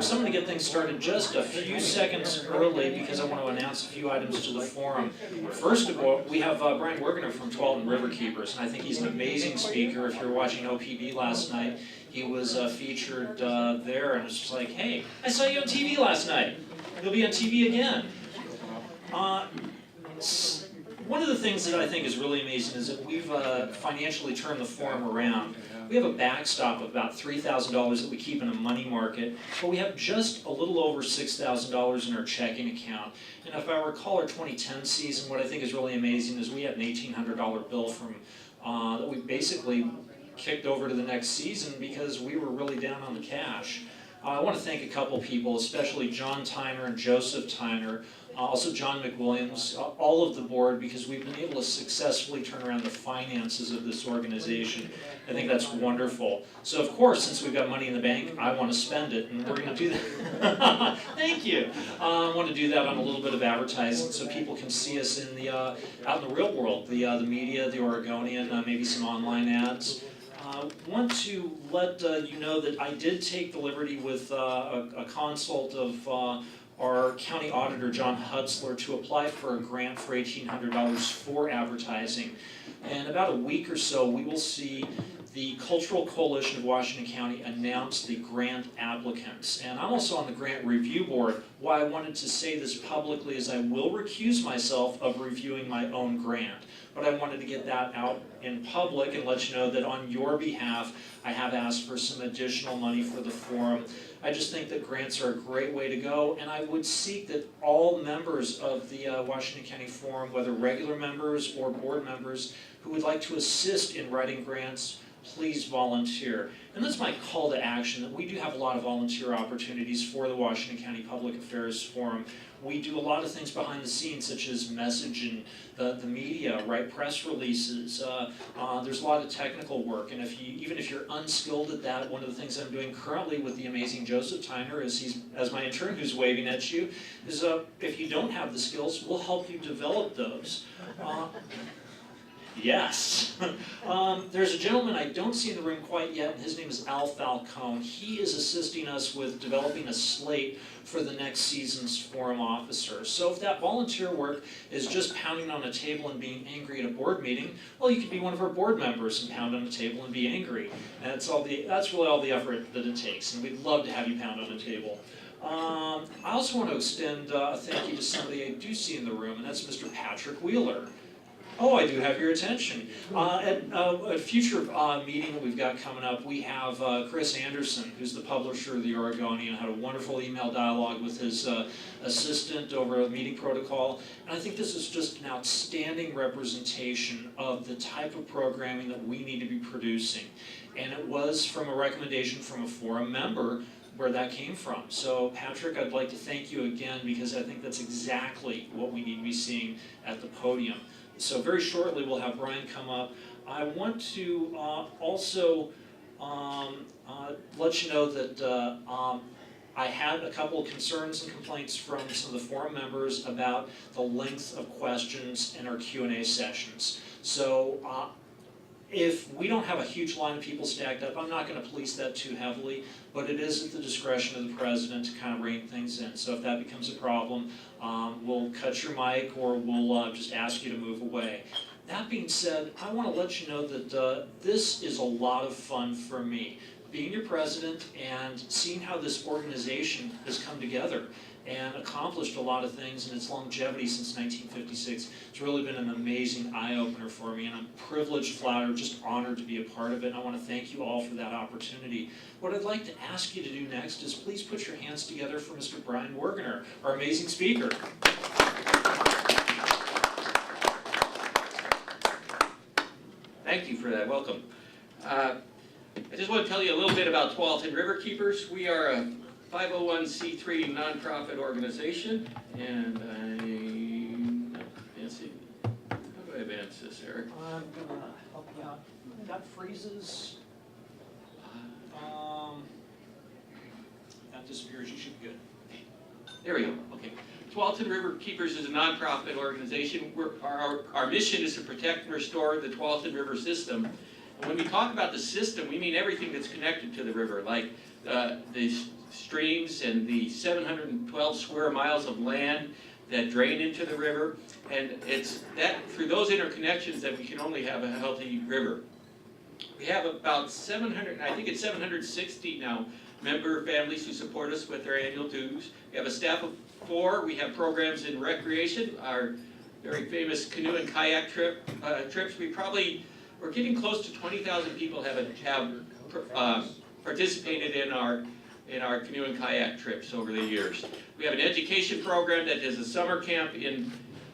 folks, I'm going to get things started just a few seconds early because I want to announce a few items to the forum. First of all, we have Brian Wegener from Tualatin Riverkeepers, and I think he's an amazing speaker. If you were watching OPB last night, he was featured there, and it was just like, hey, I saw you on TV last night. You'll be on TV again. One of the things that I think is really amazing is that we've financially turned the forum around. We have a backstop of about $3,000 that we keep in a money market, but we have just a little over $6,000 in our checking account. And if I recall our 2010 season, what I think is really amazing is we had an $1,800 bill from that we basically kicked over to the next season because we were really down on the cash. I want to thank a couple people, especially John Tyner and Joseph Tyner, also John McWilliams, all of the board, because we've been able to successfully turn around the finances of this organization. I think that's wonderful. So of course, since we've got money in the bank, I want to spend it, and we're going to do that. Thank you. I want to do that on a little bit of advertising so people can see us in the out in the real world, the media, the Oregonian, maybe some online ads. I want to let you know that I did take the liberty with a consult of our county auditor, John Hutzler, to apply for a grant for $1,800 for advertising. In about a week or so, we will see the Cultural Coalition of Washington County announce the grant applicants. And I'm also on the grant review board. Why I wanted to say this publicly is I will recuse myself of reviewing my own grant. But I wanted to get that out in public and let you know that on your behalf, I have asked for some additional money for the forum. I just think that grants are a great way to go, and I would seek that all members of the Washington County Forum, whether regular members or board members, who would like to assist in writing grants, please volunteer. And that's my call to action, that we do have a lot of volunteer opportunities for the Washington County Public Affairs Forum. We do a lot of things behind the scenes, such as message and the media, write press releases. There's a lot of technical work, and even if you're unskilled at that, one of the things I'm doing currently with the amazing Joseph Tyner, as my intern who's waving at you, is if you don't have the skills, we'll help you develop those. Yes. There's a gentleman I don't see in the room quite yet, and his name is Al Falcone. He is assisting us with developing a slate for the next season's forum officers. So if that volunteer work is just pounding on a table and being angry at a board meeting, well, you could be one of our board members and pound on a table and be angry. And that's really all the effort that it takes, and we'd love to have you pound on a table. I also want to extend a thank you to somebody I do see in the room, and that's Mr. Patrick Wheeler. Oh, I do have your attention. At a future meeting that we've got coming up, we have Chris Anderson, who's the publisher of the Oregonian, had a wonderful email dialogue with his assistant over a meeting protocol. And I think this is just an outstanding representation of the type of programming that we need to be producing. And it was from a recommendation from a forum member where that came from. So Patrick, I'd like to thank you again, because I think that's exactly what we need to be seeing at the podium. So very shortly we'll have Brian come up. I want to also let you know that I had a couple of concerns and complaints from some of the forum members about the length of questions in our Q&A sessions. So if we don't have a huge line of people stacked up, I'm not going to police that too heavily, but it is at the discretion of the president to kind of rein things in. So if that becomes a problem, we'll cut your mic, or we'll just ask you to move away. That being said, I want to let you know that this is a lot of fun for me. Being your president and seeing how this organization has come together and accomplished a lot of things in its longevity since 1956. It's really been an amazing eye-opener for me, and I'm privileged, flattered, just honored to be a part of it, and I want to thank you all for that opportunity. What I'd like to ask you to do next is please put your hands together for Mr. Brian Wegener, our amazing speaker. Thank you for that. Welcome. I just want to tell you a little bit about Tualatin Riverkeepers. We are a 501c3 nonprofit organization, and how do I advance this, Eric? I'm going to help you out. That freezes. That disappears. You should be good. There we go. Okay. Tualatin Riverkeepers is a nonprofit organization. Our mission is to protect and restore the Tualatin River system. And when we talk about the system, we mean everything that's connected to the river, like the streams and the 712 square miles of land that drain into the river. And it's that through those interconnections that we can only have a healthy river. We have about 700, I think it's 760 now, member families who support us with their annual dues. We have a staff of 4. We have programs in recreation, our very famous canoe and kayak trips. We're getting close to 20,000 people have participated in our canoe and kayak trips over the years. We have an education program that is a summer camp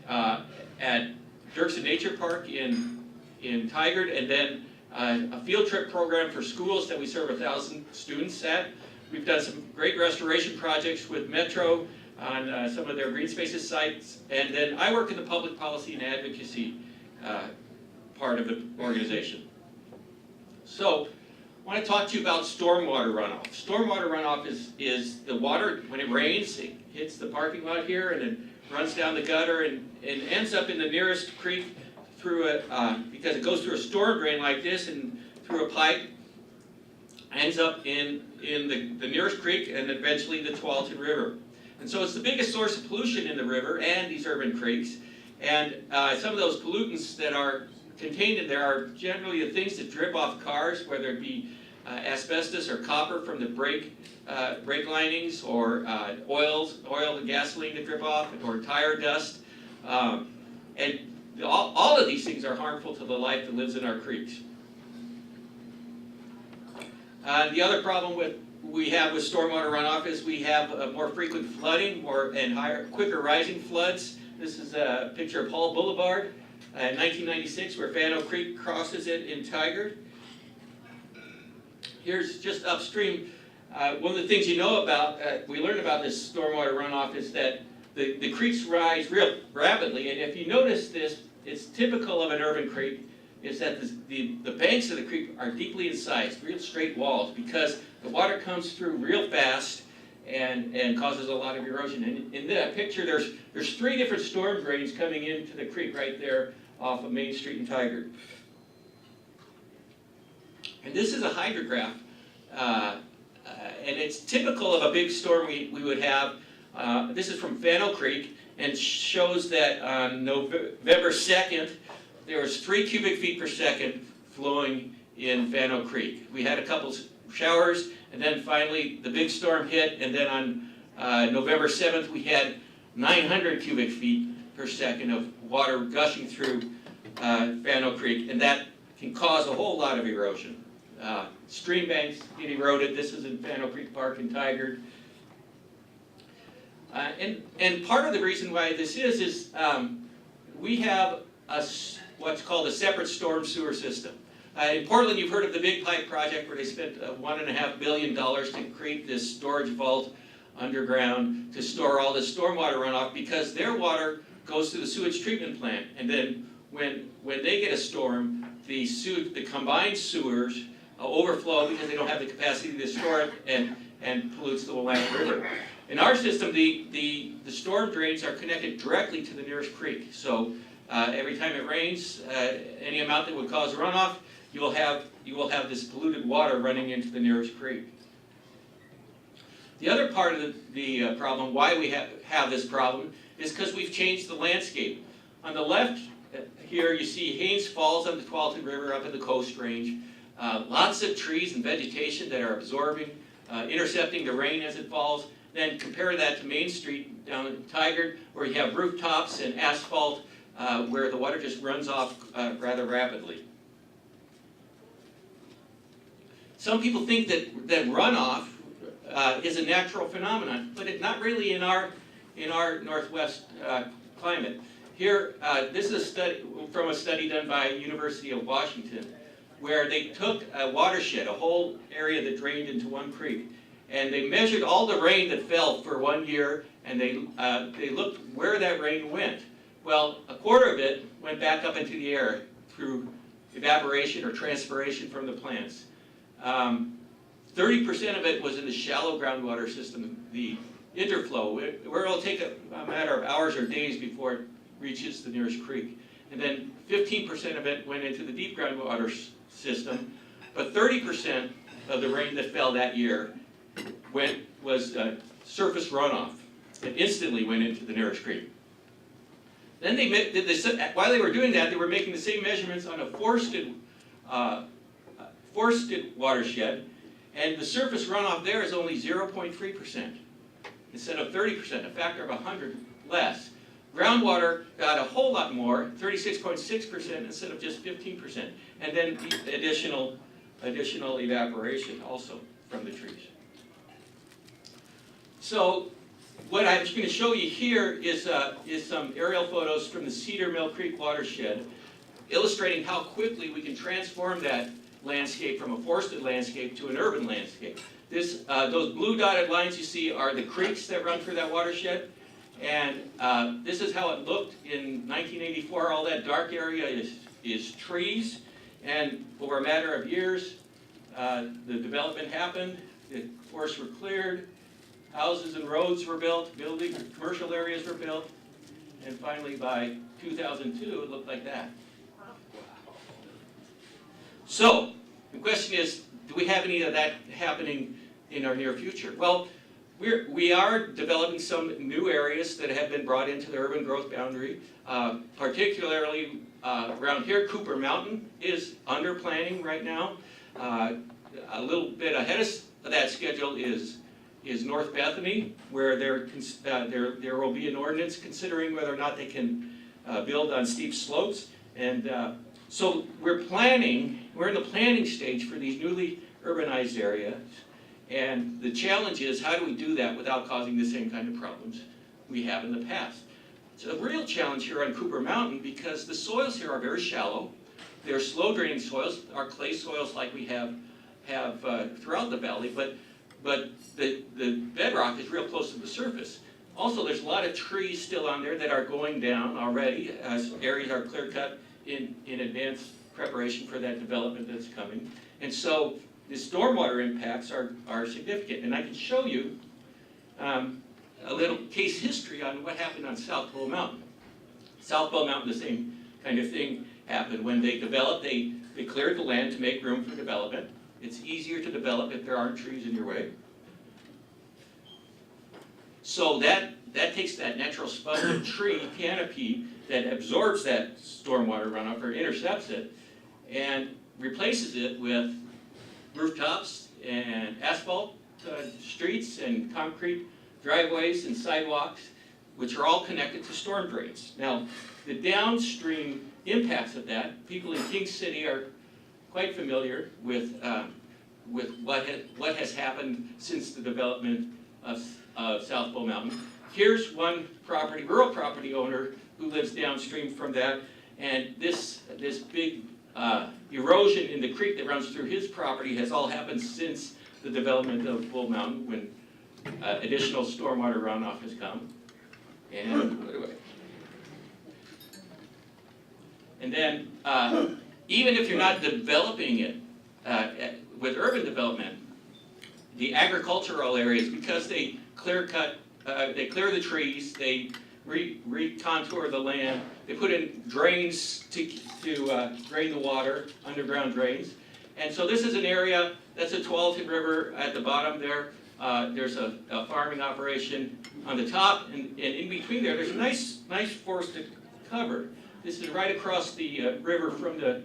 at Dirksen Nature Park in Tigard, and then a field trip program for schools that we serve 1,000 students at. We've done some great restoration projects with Metro on some of their green spaces sites, and then I work in the public policy and advocacy part of the organization. So, I want to talk to you about stormwater runoff. Stormwater runoff is the water, when it rains, it hits the parking lot here and then runs down the gutter and ends up in the nearest creek through because it goes through a storm drain like this and through a pipe, ends up in the nearest creek and eventually the Tualatin River. And so it's the biggest source of pollution in the river and these urban creeks. And some of those pollutants that are contained in there are generally the things that drip off cars, whether it be asbestos or copper from the brake linings, or oil and gasoline that drip off, or tire dust. And all of these things are harmful to the life that lives in our creeks. The other problem we have with stormwater runoff is we have more frequent flooding, quicker rising floods. This is a picture of Hall Boulevard in 1996, where Fano Creek crosses it in Tigard. Here's just upstream. One of the things you know about, we learned about this stormwater runoff, is that the creeks rise real rapidly. And if you notice this, it's typical of an urban creek, is that the banks of the creek are deeply incised, real straight walls, because the water comes through real fast and causes a lot of erosion. And in that picture, there's 3 different storm drains coming into the creek right there off of Main Street in Tigard. And this is a hydrograph, and it's typical of a big storm we would have. This is from Fano Creek, and shows that on November 2nd, there was 3 cubic feet per second flowing in Fano Creek. We had a couple showers, and then finally the big storm hit, and then on November 7th we had 900 cubic feet per second of water gushing through Fano Creek, and that can cause a whole lot of erosion. Stream banks get eroded. This is in Fano Creek Park in Tigard. And part of the reason why this is we have what's called a separate storm sewer system. In Portland, you've heard of the Big Pipe project, where they spent $1.5 billion to create this storage vault underground to store all this stormwater runoff, because their water goes to the sewage treatment plant. And then when they get a storm, the combined sewers overflow because they don't have the capacity to store it, and pollutes the Willamette River. In our system, the storm drains are connected directly to the nearest creek. So every time it rains, any amount that would cause runoff, you will have this polluted water running into the nearest creek. The other part of the problem, why we have this problem, is because we've changed the landscape. On the left here, you see Haynes Falls on the Tualatin River up in the Coast Range. Lots of trees and vegetation that are absorbing, intercepting the rain as it falls. Then compare that to Main Street down in Tigard, where you have rooftops and asphalt where the water just runs off rather rapidly. Some people think that runoff is a natural phenomenon, but it's not really in our Northwest climate. Here, this is a study from a study done by University of Washington, where they took a watershed, a whole area that drained into one creek, and they measured all the rain that fell for 1 year, and they looked where that rain went. Well, a quarter of it went back up into the air through evaporation or transpiration from the plants. 30% of it was in the shallow groundwater system, the interflow, where it'll take a matter of hours or days before it reaches the nearest creek. And then 15% of it went into the deep groundwater system, but 30% of the rain that fell that year went surface runoff. It instantly went into the nearest creek. Then while they were doing that, they were making the same measurements on a forested watershed, and the surface runoff there is only 0.3% instead of 30%, a factor of 100 less. Groundwater got a whole lot more, 36.6% instead of just 15%, and then the additional evaporation also from the trees. So what I'm just going to show you here is some aerial photos from the Cedar Mill Creek watershed, illustrating how quickly we can transform that landscape from a forested landscape to an urban landscape. Those blue dotted lines you see are the creeks that run through that watershed, and this is how it looked in 1984. All that dark area is trees, and over a matter of years, the development happened, the forests were cleared, houses and roads were built, commercial areas were built, and finally by 2002 it looked like that. So, the question is, do we have any of that happening in our near future? Well, we are developing some new areas that have been brought into the urban growth boundary, particularly around here. Cooper Mountain is under planning right now. A little bit ahead of that schedule is North Bethany, where there will be an ordinance considering whether or not they can build on steep slopes. And so we're in the planning stage for these newly urbanized areas. And the challenge is, how do we do that without causing the same kind of problems we have in the past? It's a real challenge here on Cooper Mountain because the soils here are very shallow. They're slow draining soils, are clay soils like we have throughout the valley, but the bedrock is real close to the surface. Also, there's a lot of trees still on there that are going down already as areas are clear cut in advanced preparation for that development that's coming. And so the stormwater impacts are significant. And I can show you a little case history on what happened on South Bow Mountain. South Bow Mountain, the same kind of thing happened. When they developed, they cleared the land to make room for development. It's easier to develop if there aren't trees in your way. So that takes that natural sponge tree canopy that absorbs that stormwater runoff or intercepts it and replaces it with rooftops and asphalt streets and concrete driveways and sidewalks, which are all connected to storm drains. Now, the downstream impacts of that, people in King City are quite familiar with what has happened since the development of South Bow Mountain. Here's one rural property owner who lives downstream from that, and this big erosion in the creek that runs through his property has all happened since the development of Bull Mountain, when additional stormwater runoff has come. And then, even if you're not developing it with urban development, the agricultural areas, because they clear the trees, they recontour the land, they put in drains to drain the water, underground drains. And so this is an area, that's a Tualatin River at the bottom there. There's a farming operation on the top, and in between there's a nice forested cover. This is right across the river from the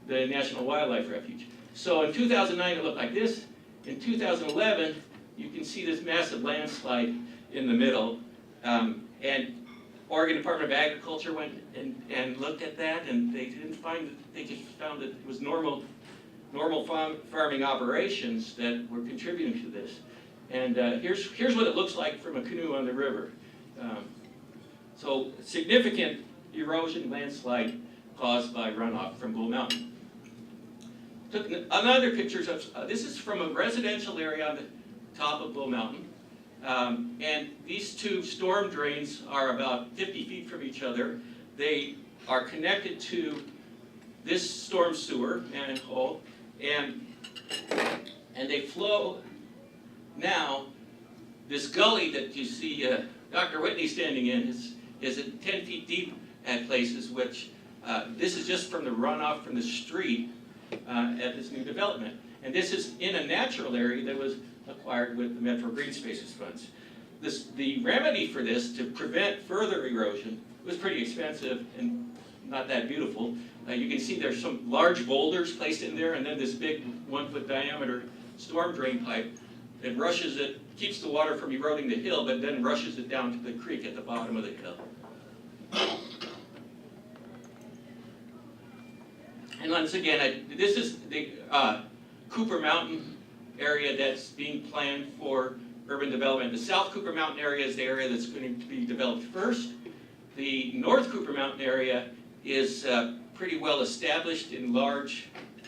National Wildlife Refuge. So in 2009 it looked like this. In 2011, you can see this massive landslide in the middle. And Oregon Department of Agriculture went and looked at that, and they didn't find it. They just found that it was normal farming operations that were contributing to this. And here's what it looks like from a canoe on the river. So significant erosion, landslide caused by runoff from Bull Mountain. Took another pictures of, this is from a residential area on the top of Bull Mountain. And these two storm drains are about 50 feet from each other. They are connected to this storm sewer manhole, and they flow now. This gully that you see Dr. Whitney standing in is at 10 feet deep at places, which this is just from the runoff from the street at this new development. And this is in a natural area that was acquired with the Metro Green Spaces funds. The remedy for this, to prevent further erosion, was pretty expensive and not that beautiful. You can see there's some large boulders placed in there, and then this big 1-foot diameter storm drain pipe that rushes it, keeps the water from eroding the hill, but then rushes it down to the creek at the bottom of the hill. And once again, this is the Cooper Mountain area that's being planned for urban development. The South Cooper Mountain area is the area that's going to be developed first. The North Cooper Mountain area is pretty well established in large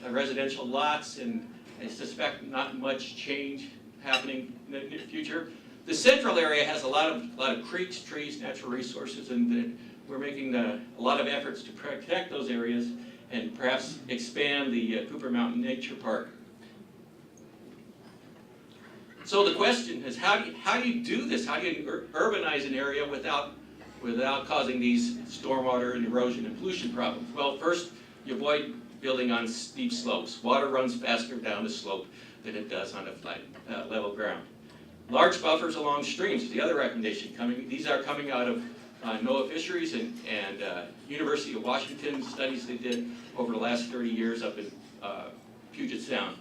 residential lots, and I suspect not much change happening in the near future. The central area has a lot of creeks, trees, natural resources, and we're making a lot of efforts to protect those areas and perhaps expand the Cooper Mountain Nature Park. So the question is, how do you do this? How do you urbanize an area without causing these stormwater and erosion and pollution problems? Well, first, you avoid building on steep slopes. Water runs faster down the slope than it does on a flat, level ground. Large buffers along streams is the other recommendation coming. These are coming out of NOAA Fisheries and University of Washington studies they did over the last 30 years up in Puget Sound.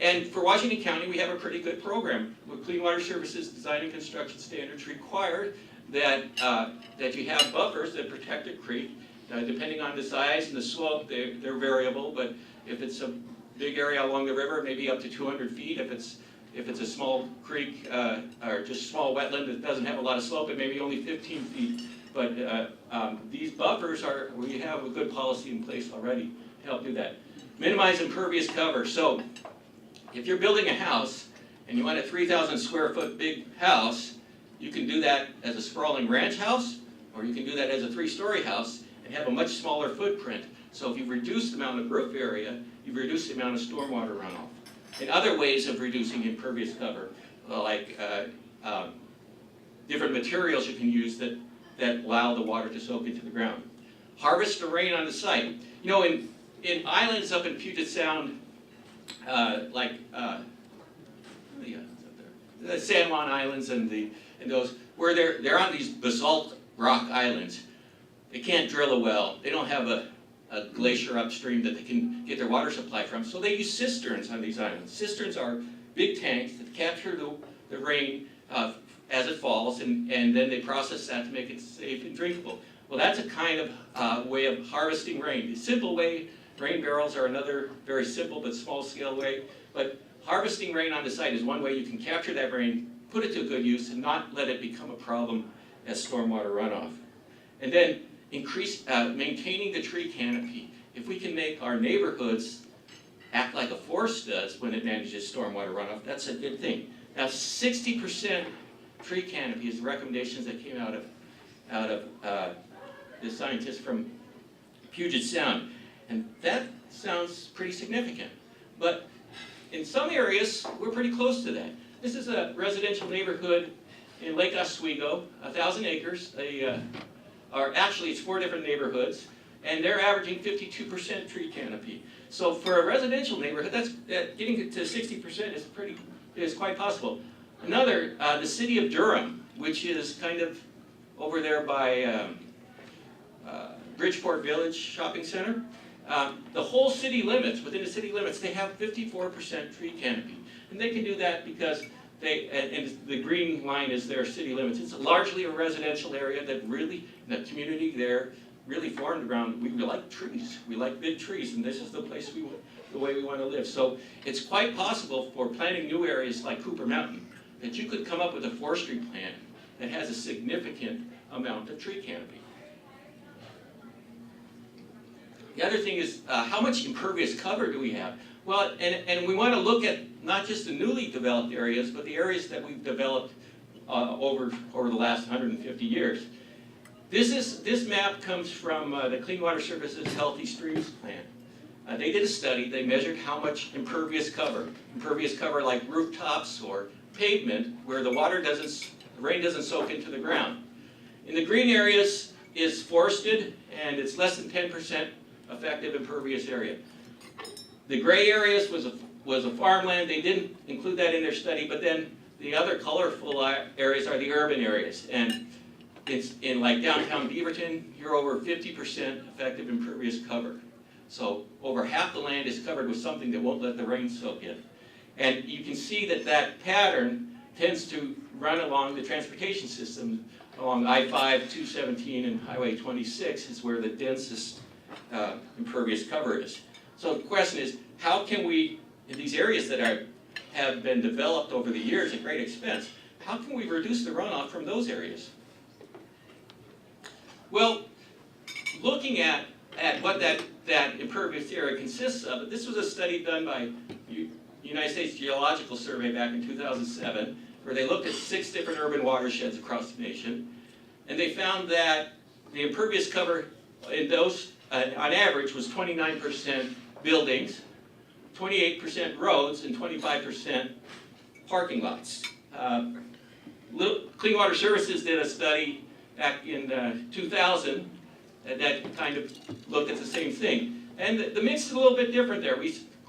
And for Washington County, we have a pretty good program. With Clean Water Services design and construction standards require that you have buffers that protect a creek. Depending on the size and the slope, they're variable, but if it's a big area along the river, maybe up to 200 feet. If it's a small creek or just small wetland that doesn't have a lot of slope, it may be only 15 feet. But these buffers we have a good policy in place already to help do that. Minimize impervious cover. So if you're building a house and you want a 3,000 square foot big house, you can do that as a sprawling ranch house, or you can do that as a 3-story house and have a much smaller footprint. So if you reduce the amount of roof area, you've reduced the amount of stormwater runoff. And other ways of reducing impervious cover, like different materials you can use that allow the water to soak into the ground. Harvest the rain on the site. You know, in islands up in Puget Sound, the San Juan Islands and those, where they're on these basalt rock islands, they can't drill a well. They don't have a glacier upstream that they can get their water supply from. So they use cisterns on these islands. Cisterns are big tanks that capture the rain as it falls, and then they process that to make it safe and drinkable. Well, that's a kind of way of harvesting rain. The simple way, rain barrels are another very simple but small scale way. But harvesting rain on the site is one way you can capture that rain, put it to good use, and not let it become a problem as stormwater runoff. And then maintaining the tree canopy. If we can make our neighborhoods act like a forest does when it manages stormwater runoff, that's a good thing. Now, 60% tree canopy is the recommendations that came out of the scientists from Puget Sound, and that sounds pretty significant. But in some areas, we're pretty close to that. This is a residential neighborhood in Lake Oswego, 1,000 acres. It's 4 different neighborhoods, and they're averaging 52% tree canopy. So for a residential neighborhood, getting it to 60% is quite possible. Another, the city of Durham, which is kind of over there by Bridgeport Village Shopping Center. The whole city limits, within the city limits, they have 54% tree canopy. And they can do that because and the green line is their city limits. It's largely a residential area that really, the community there, really formed around, we like trees. We like big trees, and this is the way we want to live. So it's quite possible for planting new areas like Cooper Mountain that you could come up with a forestry plan that has a significant amount of tree canopy. The other thing is, how much impervious cover do we have? Well, and we want to look at not just the newly developed areas, but the areas that we've developed over the last 150 years. This map comes from the Clean Water Services Healthy Streams Plan. They did a study. They measured how much impervious cover like rooftops or pavement, where the rain doesn't soak into the ground. In the green areas is forested, and it's less than 10% effective impervious area. The gray areas was was a farmland. They didn't include that in their study, but then the other colorful areas are the urban areas. And it's in like downtown Beaverton, you're over 50% effective impervious cover. So over half the land is covered with something that won't let the rain soak in. And you can see that that pattern tends to run along the transportation system. Along I-5, 217, and Highway 26 is where the densest impervious cover is. So the question is, how can we, in these areas that have been developed over the years at great expense, how can we reduce the runoff from those areas? Well, looking at what that impervious area consists of, this was a study done by United States Geological Survey back in 2007, where they looked at 6 different urban watersheds across the nation, and they found that the impervious cover in those, on average, was 29% buildings, 28% roads, and 25% parking lots. Clean Water Services did a study back in 2000 that kind of looked at the same thing. And the mix is a little bit different there.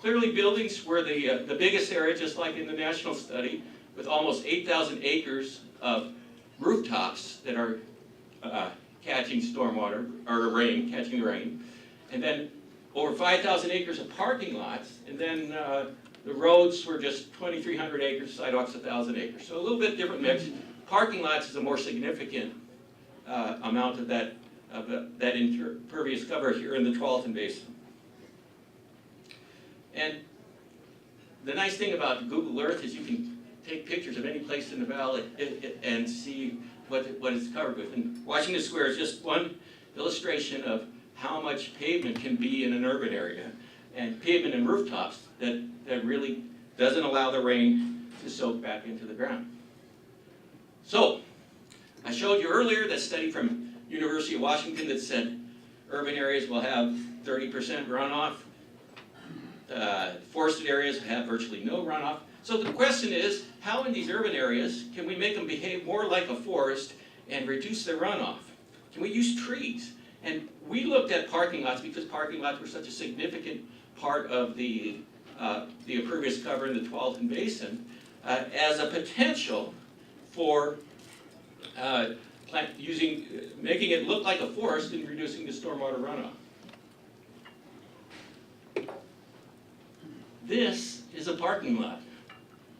Clearly buildings were the biggest area, just like in the national study, with almost 8,000 acres of rooftops that are catching stormwater, or rain, catching rain. And then over 5,000 acres of parking lots, and then the roads were just 2,300 acres, sidewalks 1,000 acres. So a little bit different mix. Parking lots is a more significant amount of that impervious cover here in the Tualatin Basin. And the nice thing about Google Earth is you can take pictures of any place in the valley and see what it's covered with. And Washington Square is just one illustration of how much pavement can be in an urban area, and pavement and rooftops that really doesn't allow the rain to soak back into the ground. So, I showed you earlier that study from University of Washington that said urban areas will have 30% runoff. Forested areas have virtually no runoff. So the question is, how in these urban areas can we make them behave more like a forest and reduce their runoff? Can we use trees? And we looked at parking lots because parking lots were such a significant part of the impervious cover in the Tualatin Basin as a potential for making it look like a forest and reducing the stormwater runoff. This is a parking lot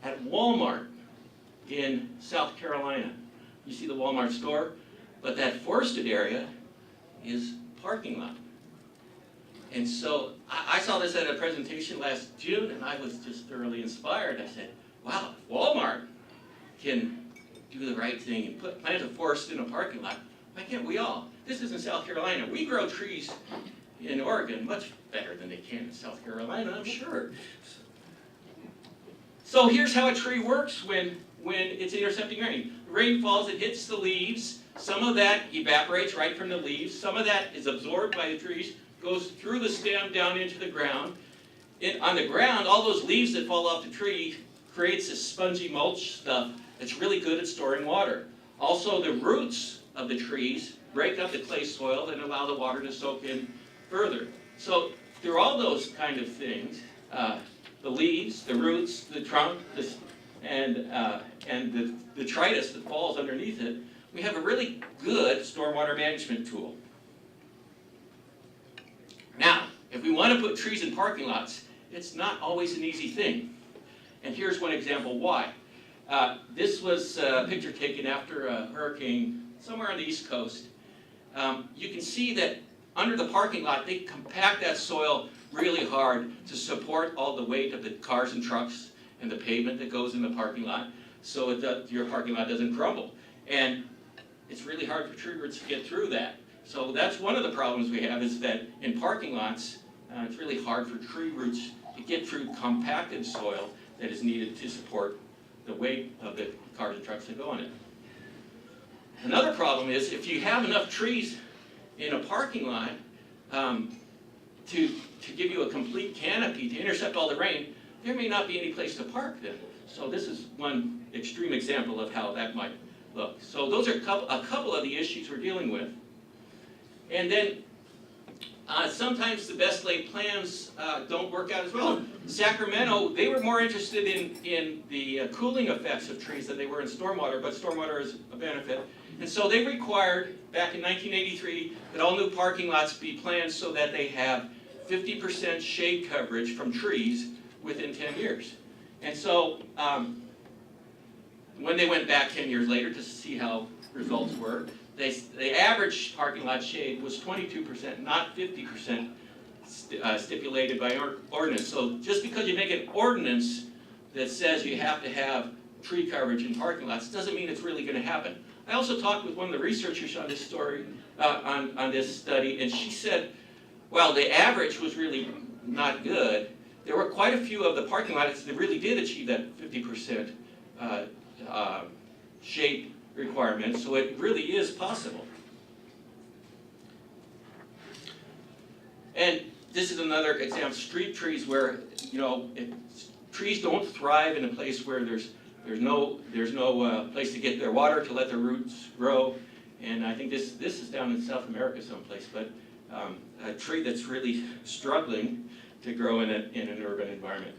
at Walmart in South Carolina. You see the Walmart store, but that forested area is parking lot. And so I saw this at a presentation last June, and I was just thoroughly inspired. I said, wow, if Walmart can do the right thing and plant a forest in a parking lot, why can't we all? This is in South Carolina. We grow trees in Oregon much better than they can in South Carolina, I'm sure. So here's how a tree works when it's intercepting rain. Rain falls, it hits the leaves. Some of that evaporates right from the leaves. Some of that is absorbed by the trees, goes through the stem down into the ground. On the ground, all those leaves that fall off the tree creates this spongy mulch stuff that's really good at storing water. Also, the roots of the trees break up the clay soil and allow the water to soak in further. So through all those kind of things, the leaves, the roots, the trunk, and the detritus that falls underneath it, we have a really good stormwater management tool. Now, if we want to put trees in parking lots, it's not always an easy thing. And here's one example why. This was a picture taken after a hurricane somewhere on the East Coast. You can see that under the parking lot, they compact that soil really hard to support all the weight of the cars and trucks and the pavement that goes in the parking lot, so your parking lot doesn't crumble. And it's really hard for tree roots to get through that. So that's one of the problems we have, is that in parking lots, it's really hard for tree roots to get through compacted soil that is needed to support the weight of the cars and trucks that go on it. Another problem is, if you have enough trees in a parking lot to give you a complete canopy to intercept all the rain, there may not be any place to park then. So this is one extreme example of how that might look. So those are a couple of the issues we're dealing with. And then Sometimes the best laid plans don't work out as well. Sacramento, they were more interested in the cooling effects of trees than they were in stormwater, but stormwater is a benefit. And so they required, back in 1983, that all new parking lots be planned so that they have 50% shade coverage from trees within 10 years. And so when they went back 10 years later to see how results were, the average parking lot shade was 22%, not 50% stipulated by ordinance. So just because you make an ordinance that says you have to have tree coverage in parking lots doesn't mean it's really going to happen. I also talked with one of the researchers on this story, on this study, and she said, well, the average was really not good. There were quite a few of the parking lots that really did achieve that 50% shade requirement, so it really is possible. And this is another example, street trees where, trees don't thrive in a place where there's no place to get their water, to let their roots grow. And I think this is down in South America someplace, but a tree that's really struggling to grow in an urban environment.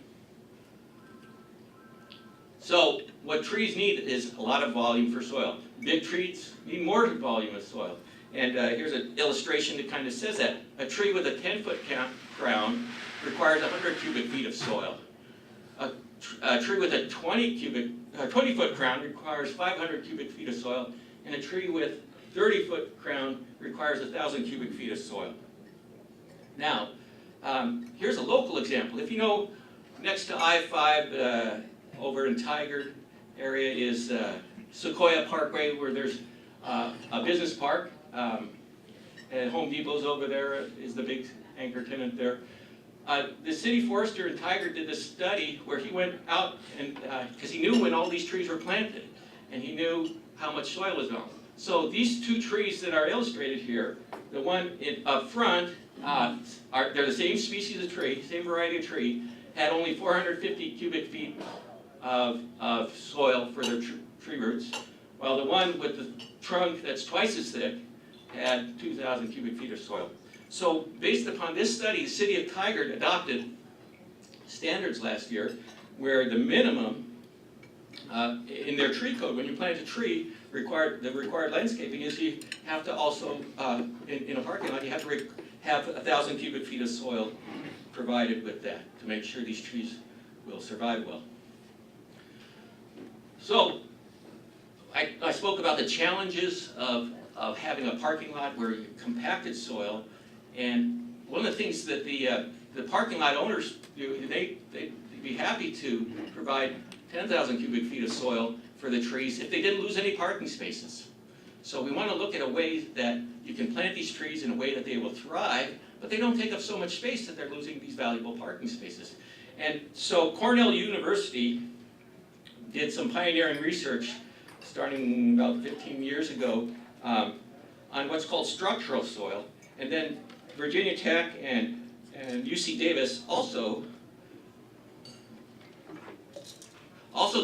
So what trees need is a lot of volume for soil. Big trees need more volume of soil. And here's an illustration that kind of says that. A tree with a 10-foot crown requires 100 cubic feet of soil. A tree with a 20-foot crown requires 500 cubic feet of soil. And a tree with 30-foot crown requires 1,000 cubic feet of soil. Now, here's a local example. If you know, next to I-5, over in Tigard area is Sequoia Parkway, where there's a business park. And Home Depot's over there, is the big anchor tenant there. The city forester in Tigard did this study where he went out and, because he knew when all these trees were planted, and he knew how much soil was on. So these two trees that are illustrated here, the one up front, they're the same species of tree, same variety of tree, had only 450 cubic feet of soil for their tree roots, while the one with the trunk that's twice as thick had 2,000 cubic feet of soil. So based upon this study, the city of Tigard adopted standards last year where the minimum in their tree code, when you plant a tree, the required landscaping is you have to also, in a parking lot, you have to have 1,000 cubic feet of soil provided with that to make sure these trees will survive well. So, I spoke about the challenges of having a parking lot where you compacted soil, and one of the things that the parking lot owners do, they'd be happy to provide 10,000 cubic feet of soil for the trees if they didn't lose any parking spaces. So we want to look at a way that you can plant these trees in a way that they will thrive, but they don't take up so much space that they're losing these valuable parking spaces. And so Cornell University did some pioneering research starting about 15 years ago on what's called structural soil. And then Virginia Tech and UC Davis also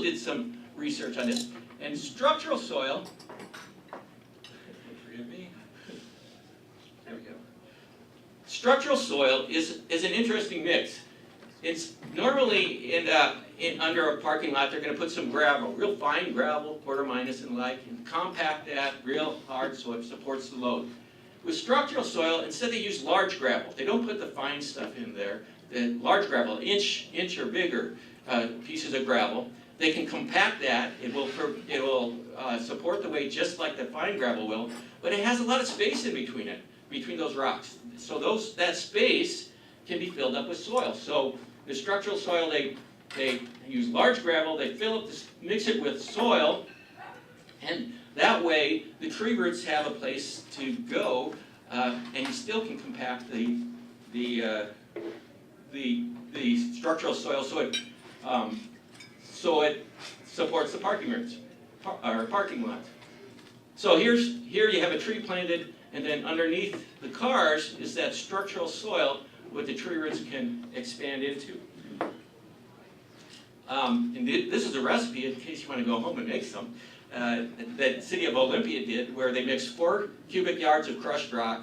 did some research on this. And structural soil, forgive me, there we go. Structural soil is an interesting mix. It's normally under a parking lot, they're going to put some gravel, real fine gravel, quarter minus and like, and compact that real hard so it supports the load. With structural soil, instead they use large gravel. They don't put the fine stuff in there. The large gravel, inch or bigger pieces of gravel, they can compact that. It will support the weight just like the fine gravel will, but it has a lot of space in between it, between those rocks. So that space can be filled up with soil. So the structural soil, they use large gravel, they fill up this, mix it with soil, and that way the tree roots have a place to go, and you still can compact the structural soil so it supports the parking roots or parking lot. So here you have a tree planted, and then underneath the cars is that structural soil what the tree roots can expand into. And this is a recipe, in case you want to go home and make some, that City of Olympia did, where they mixed 4 cubic yards of crushed rock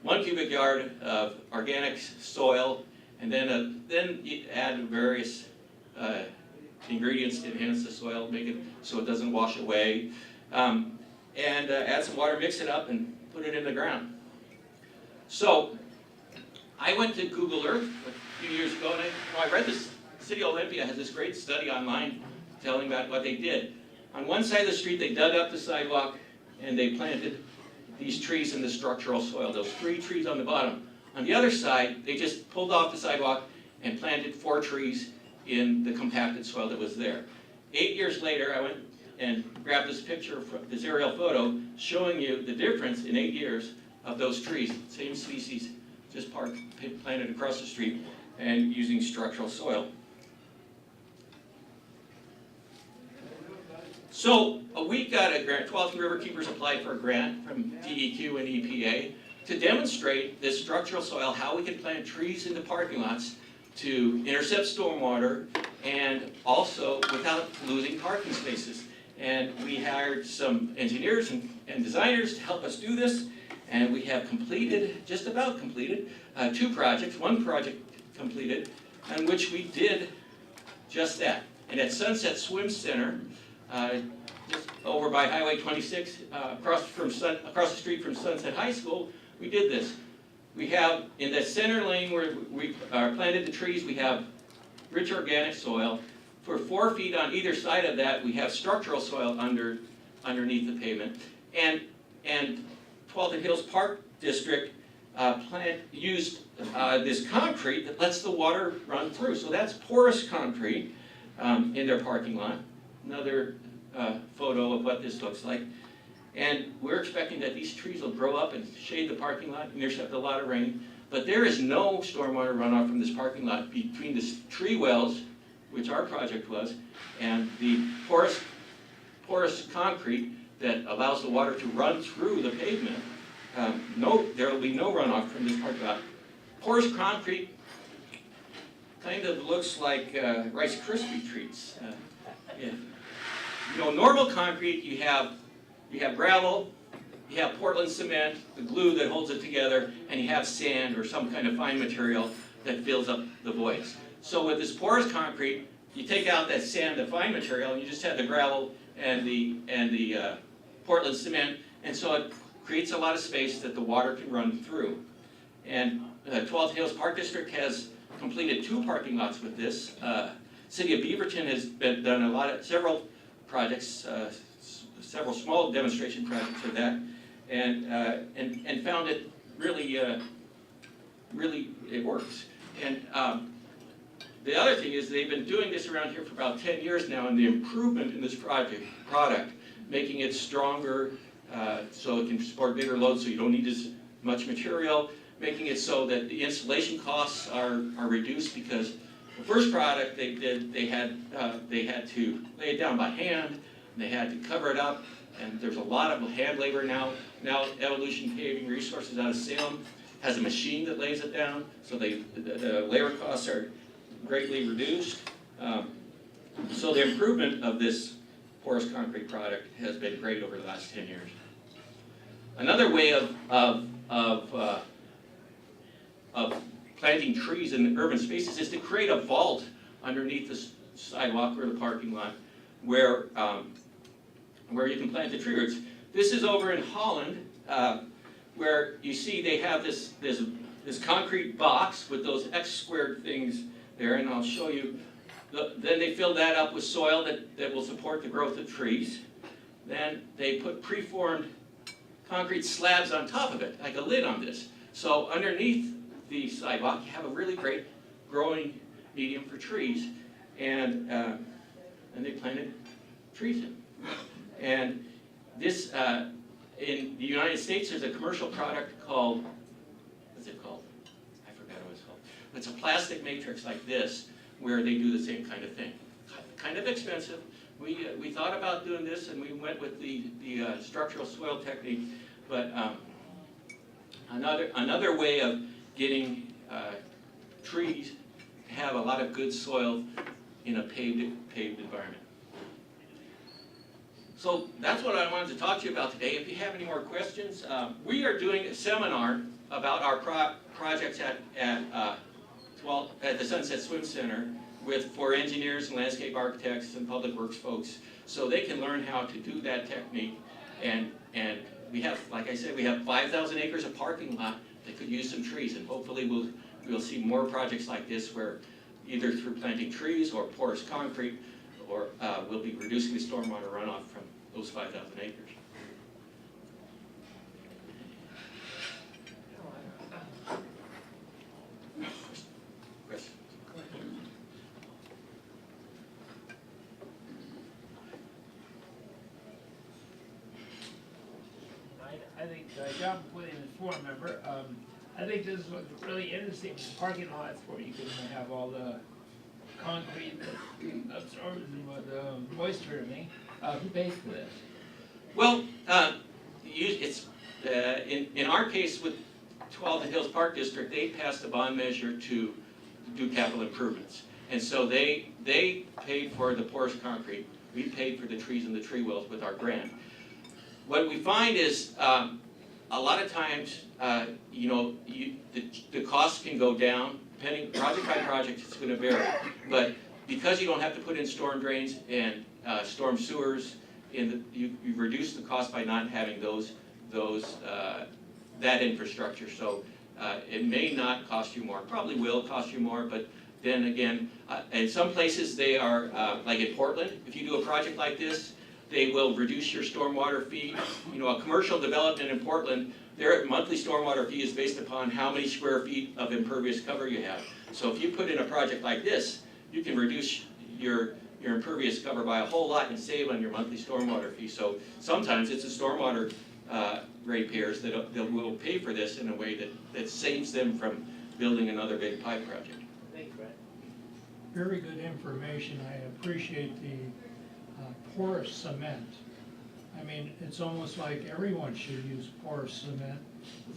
1 cubic yard of organic soil, and then you add various ingredients to enhance the soil, make it so it doesn't wash away, and add some water, mix it up, and put it in the ground. So I went to Google Earth a few years ago, and I read this. City of Olympia has this great study online telling about what they did. On one side of the street, they dug up the sidewalk, and they planted these trees in the structural soil, those 3 trees on the bottom. On the other side, they just pulled off the sidewalk and planted 4 trees in the compacted soil that was there. 8 years later, I went and grabbed this picture, this aerial photo, showing you the difference in 8 years of those trees, same species, just planted across the street and using structural soil. So we got a grant, Tualatin Riverkeepers applied for a grant from DEQ and EPA to demonstrate this structural soil, how we can plant trees in the parking lots to intercept stormwater and also without losing parking spaces. And we hired some engineers and designers to help us do this, and we have completed, just about completed, 2 projects, 1 project completed, in which we did just that. And at Sunset Swim Center, just over by Highway 26, across the street from Sunset High School, we did this. We have, in the center lane where we planted the trees, we have rich organic soil. For 4 feet on either side of that, we have structural soil underneath the pavement. And Tualatin Hills Park District used this concrete that lets the water run through. So that's porous concrete in their parking lot. Another photo of what this looks like. And we're expecting that these trees will grow up and shade the parking lot, intercept a lot of rain. But there is no stormwater runoff from this parking lot between the tree wells, which our project was, and the porous concrete that allows the water to run through the pavement. There will be no runoff from this parking lot. Porous concrete kind of looks like Rice Krispie treats. Yeah. You know, normal concrete, you have gravel, you have Portland cement, the glue that holds it together, and you have sand or some kind of fine material that fills up the voids. So with this porous concrete, you take out that sand, the fine material, and you just have the gravel and the Portland cement, and so it creates a lot of space that the water can run through. And Tualatin Hills Park District has completed 2 parking lots with this. City of Beaverton has done several projects, several small demonstration projects for that, and found it really, really it works. And the other thing is they've been doing this around here for about 10 years now, and the improvement in this product, making it stronger so it can support bigger loads, so you don't need as much material, making it so that the installation costs are reduced, because the first product they did, they had to lay it down by hand, and they had to cover it up, and there's a lot of hand labor now. Now Evolution Paving Resources out of Salem has a machine that lays it down, so the labor costs are greatly reduced. So the improvement of this porous concrete product has been great over the last 10 years. Another way of planting trees in urban spaces is to create a vault underneath the sidewalk or the parking lot where you can plant the tree roots. This is over in Holland, where you see they have this concrete box with those X squared things there, and I'll show you. Then they fill that up with soil that will support the growth of trees. Then they put preformed concrete slabs on top of it, like a lid on this. So underneath the sidewalk, you have a really great growing medium for trees, and they planted trees in. And this, in the United States, there's a commercial product called, what's it called? I forgot what it's called. It's a plastic matrix like this, where they do the same kind of thing. Kind of expensive. We thought about doing this, and we went with the structural soil technique, but another way of getting trees to have a lot of good soil in a paved environment. So that's what I wanted to talk to you about today. If you have any more questions, we are doing a seminar about our projects at the Sunset Swim Center for engineers and landscape architects and public works folks, so they can learn how to do that technique. And we have, like I said, we have 5,000 acres of parking lot that could use some trees, and hopefully we'll see more projects like this where either through planting trees or porous concrete, or we'll be reducing the stormwater runoff from those 5,000 acres. I think John put in a forum member. I think this is what's really interesting. Parking lots where you can have all the concrete that absorbs the moisture. Who pays for this? Well, it's in our case with Tualatin Hills Park District, they passed a bond measure to do capital improvements, and so they paid for the porous concrete. We paid for the trees and the tree wells with our grant. What we find is a lot of times, the costs can go down, depending project by project, it's going to vary. But because you don't have to put in storm drains and storm sewers, you reduce the cost by not having that infrastructure. So it may not cost you more, probably will cost you more, but then again, in some places they are, like in Portland, if you do a project like this, they will reduce your stormwater fee. A commercial development in Portland, their monthly stormwater fee is based upon how many square feet of impervious cover you have. So if you put in a project like this, you can reduce your impervious cover by a whole lot and save on your monthly stormwater fee. So sometimes it's the stormwater ratepayers that will pay for this in a way that saves them from building another big pipe project. Thanks, Brett. Very good information. I appreciate the porous cement. I mean, it's almost like everyone should use porous cement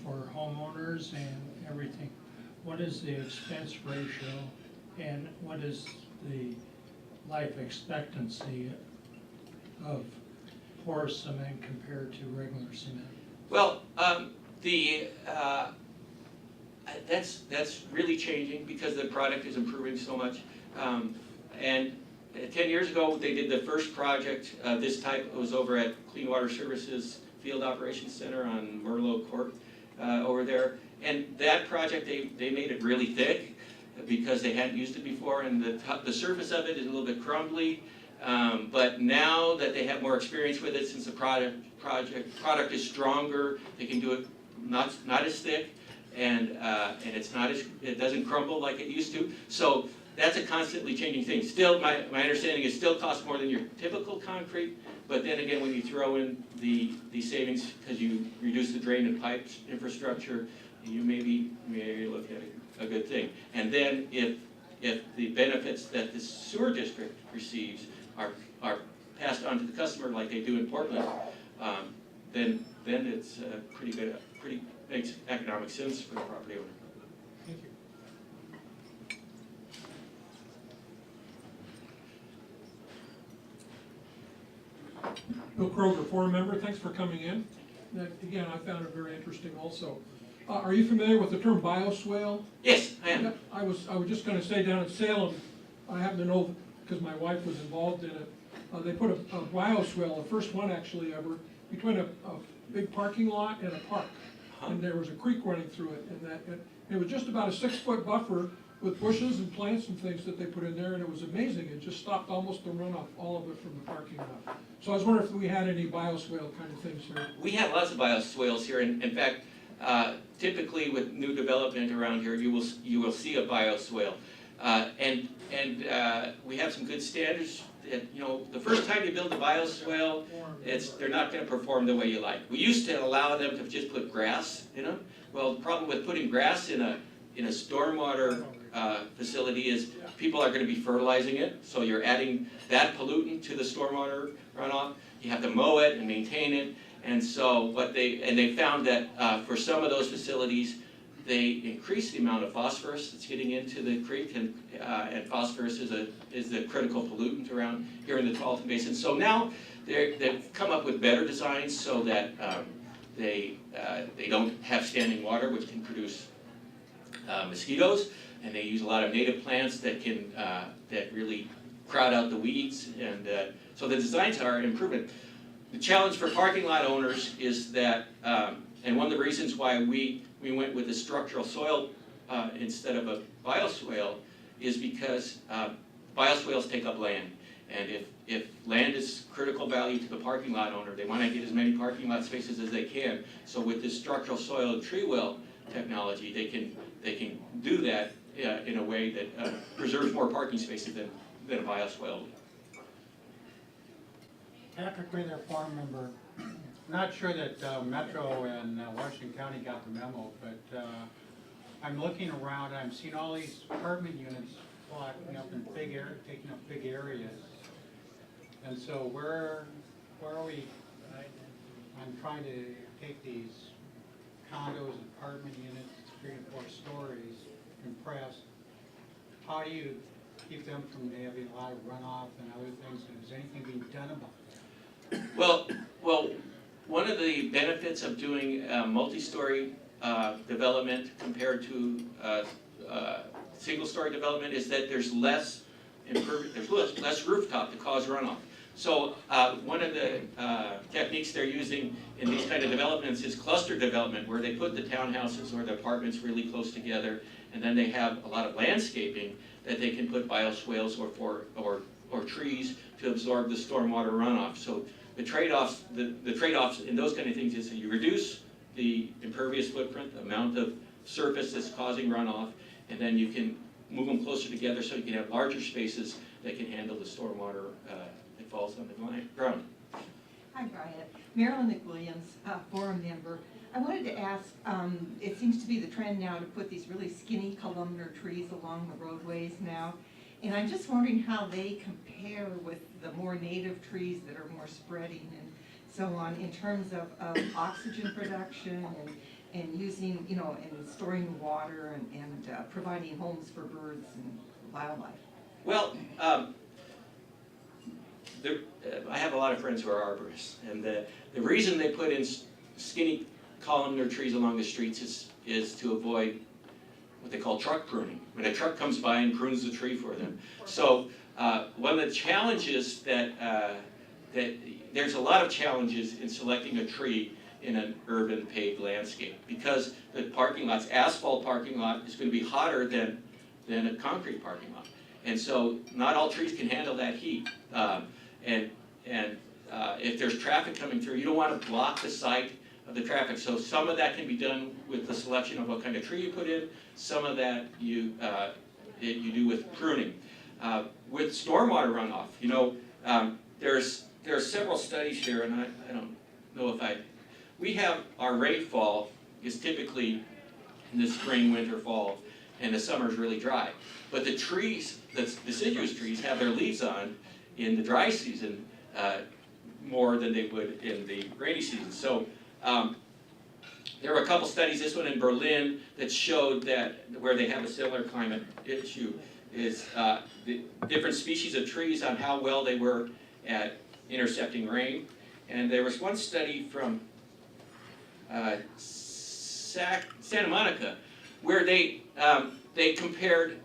for homeowners and everything. What is the expense ratio and what is the life expectancy of porous cement compared to regular cement? Well, that's really changing because the product is improving so much. And 10 years ago, they did the first project of this type. It was over at Clean Water Services Field Operations Center on Merlot Court over there. And that project, they made it really thick because they hadn't used it before, and the surface of it is a little bit crumbly. But now that they have more experience with it, since the product is stronger, they can do it not as thick, and it doesn't crumble like it used to. So that's a constantly changing thing. Still, my understanding is still costs more than your typical concrete, but then again, when you throw in the savings because you reduce the drain and pipes infrastructure, you maybe look at a good thing. And then if the benefits that the sewer district receives are passed on to the customer like they do in Portland, then it's pretty good. Pretty makes economic sense for the property owner. Thank you. Bill Kroger, forum member, thanks for coming in. Again, I found it very interesting also. Are you familiar with the term bioswale? Yes, I am. I was just going to say down in Salem, I happen to know because my wife was involved in it. They put a bioswale, the first one actually ever, between a big parking lot and a park. And there was a creek running through it, and it was just about a 6-foot buffer with bushes and plants and things that they put in there, and it was amazing. It just stopped almost the runoff, all of it from the parking lot. So I was wondering if we had any bioswale kind of things here. We have lots of bioswales here. In fact, typically with new development around here, you will see a bioswale. And we have some good standards. The first time you build a bioswale, they're not going to perform the way you like. We used to allow them to just put grass in them. Well, the problem with putting grass in a stormwater facility is people are going to be fertilizing it, so you're adding that pollutant to the stormwater runoff. You have to mow it and maintain it, and so they found that for some of those facilities, they increase the amount of phosphorus that's getting into the creek, and phosphorus is the critical pollutant around here in the Tualatin Basin. So now they've come up with better designs so that they don't have standing water, which can produce mosquitoes, and they use a lot of native plants that can that really crowd out the weeds, and so the designs are an improvement. The challenge for parking lot owners is that, and one of the reasons why we went with a structural soil instead of a bioswale is because bioswales take up land. And if land is critical value to the parking lot owner, they want to get as many parking lot spaces as they can. So with this structural soil and tree well technology, they can do that in a way that preserves more parking spaces than a bioswale would. Patrick Wegener, farm member. Not sure that Metro and Washington County got the memo, but I'm looking around, I'm seeing all these apartment units blocking up in taking up big areas. And so where are we, I'm trying to take these condos, apartment units, 3 and 4 stories, compressed. How do you keep them from having a lot of runoff and other things? And is anything being done about that? Well, one of the benefits of doing multi-story development compared to single-story development is that there's less rooftop to cause runoff. So one of the techniques they're using in these kind of developments is cluster development, where they put the townhouses or the apartments really close together, and then they have a lot of landscaping that they can put bioswales or trees to absorb the stormwater runoff. So the trade-offs in those kind of things is that you reduce the impervious footprint, the amount of surface that's causing runoff, and then you can move them closer together so you can have larger spaces that can handle the stormwater that falls on the ground. Hi, Brian. Marilyn McWilliams, forum member. I wanted to ask, it seems to be the trend now to put these really skinny columnar trees along the roadways now. And I'm just wondering how they compare with the more native trees that are more spreading and so on in terms of oxygen production and using, and storing water and providing homes for birds and wildlife. Well, I have a lot of friends who are arborists, and the reason they put in skinny columnar trees along the streets is to avoid what they call truck pruning, when a truck comes by and prunes the tree for them. So one of the challenges that there's a lot of challenges in selecting a tree in an urban paved landscape, because the parking lot's asphalt parking lot is going to be hotter than a concrete parking lot. And so not all trees can handle that heat. And if there's traffic coming through, you don't want to block the sight of the traffic. So some of that can be done with the selection of what kind of tree you put in. Some of that you do with pruning. With stormwater runoff, there are several studies here, and I don't know if we have our rainfall is typically in the spring, winter, fall, and the summer is really dry. But the trees, the deciduous trees, have their leaves on in the dry season more than they would in the rainy season. So there were a couple studies, this one in Berlin, that showed that where they have a similar climate issue is the different species of trees on how well they were at intercepting rain. And there was one study from Santa Monica where they compared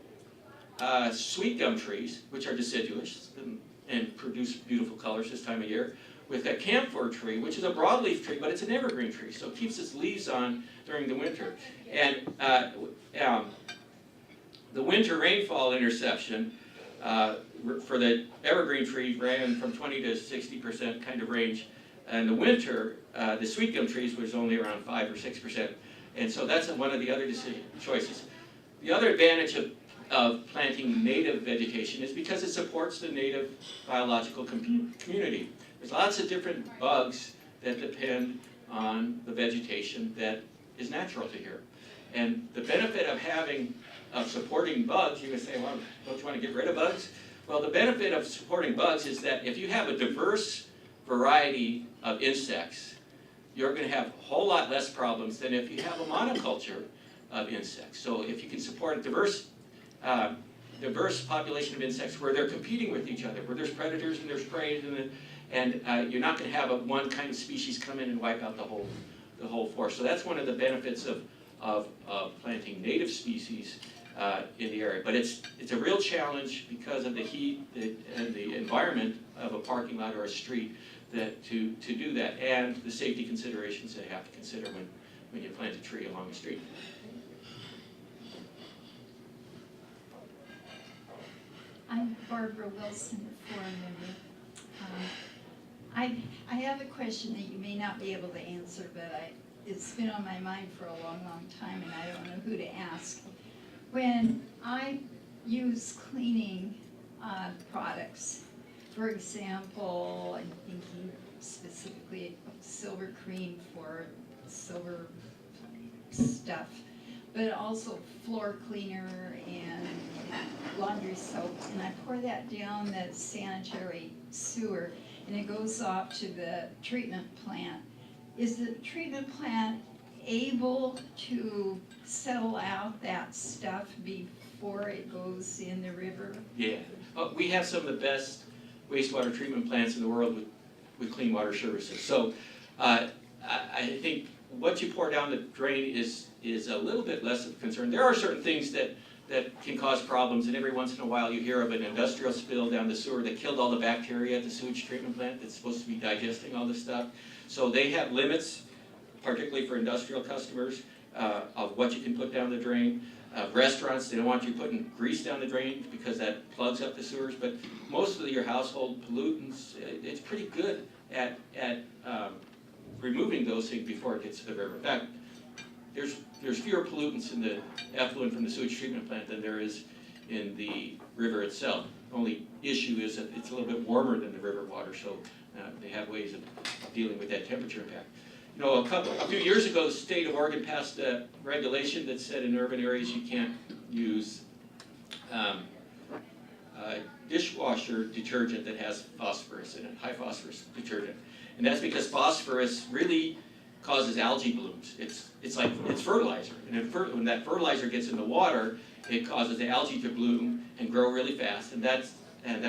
sweet gum trees, which are deciduous and produce beautiful colors this time of year, with a camphor tree, which is a broadleaf tree, but it's an evergreen tree, so it keeps its leaves on during the winter. And the winter rainfall interception for the evergreen tree ran from 20 to 60% kind of range. And the winter, the sweet gum trees was only around 5 or 6%. And so that's one of the other choices. The other advantage of planting native vegetation is because it supports the native biological community. There's lots of different bugs that depend on the vegetation that is natural to here. And the benefit of supporting bugs, you can say, well, don't you want to get rid of bugs? Well, the benefit of supporting bugs is that if you have a diverse variety of insects, you're going to have a whole lot less problems than if you have a monoculture of insects. So if you can support a diverse population of insects where they're competing with each other, where there's predators and there's prey, And you're not going to have one kind of species come in and wipe out the whole forest. So that's one of the benefits of planting native species in the area. But it's a real challenge because of the heat and the environment of a parking lot or a street to do that, and the safety considerations they have to consider when you plant a tree along the street. I'm Barbara Wilson, a forum member. I have a question that you may not be able to answer, but it's been on my mind for a long, long time, and I don't know who to ask. When I use cleaning products, for example, I'm thinking specifically of silver cream for silver stuff, but also floor cleaner and laundry soap, and I pour that down the sanitary sewer, and it goes off to the treatment plant. Is the treatment plant able to settle out that stuff before it goes in the river? Yeah, we have some of the best wastewater treatment plants in the world with clean water services. So I think what you pour down the drain is a little bit less of a concern. There are certain things that can cause problems, and every once in a while you hear of an industrial spill down the sewer that killed all the bacteria at the sewage treatment plant that's supposed to be digesting all this stuff. So they have limits, particularly for industrial customers, of what you can put down the drain. Restaurants, they don't want you putting grease down the drain because that plugs up the sewers, but most of your household pollutants, it's pretty good at removing those things before it gets to the river. In fact, there's fewer pollutants in the effluent from the sewage treatment plant than there is in the river itself. The only issue is that it's a little bit warmer than the river water, so they have ways of dealing with that temperature impact. You know, a few years ago, the state of Oregon passed a regulation that said in urban areas you can't use dishwasher detergent that has phosphorus in it, high phosphorus detergent. And that's because phosphorus really causes algae blooms. It's like fertilizer, and when that fertilizer gets in the water, it causes the algae to bloom and grow really fast, and that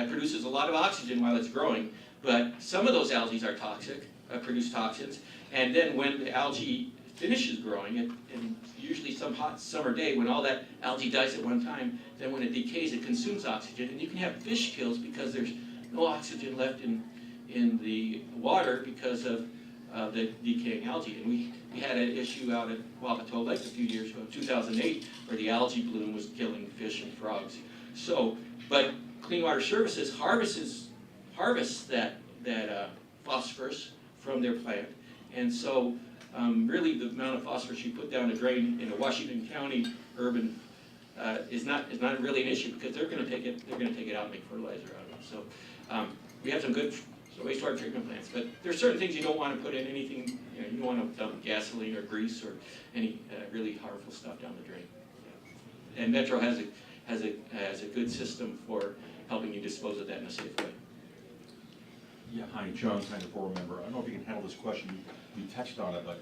produces a lot of oxygen while it's growing. But some of those algae are toxic, produce toxins, and then when the algae finishes growing, and usually some hot summer day when all that algae dies at one time, then when it decays, it consumes oxygen, and you can have fish kills because there's no oxygen left in the water because of the decaying algae. And we had an issue out at Wapato Lake a few years ago, 2008, where the algae bloom was killing fish and frogs. So, but Clean Water Services harvests that phosphorus from their plant, and so really the amount of phosphorus you put down the drain in a Washington County urban is not really an issue because they're going to take it out and make fertilizer out of it. So we have some good wastewater treatment plants, but there's certain things you don't want to put in anything. You don't want to dump gasoline or grease or any really harmful stuff down the drain. And Metro has a good system for helping you dispose of that in a safe way. Yeah, hi, John, kind of board member. I don't know if you can handle this question. You touched on it, but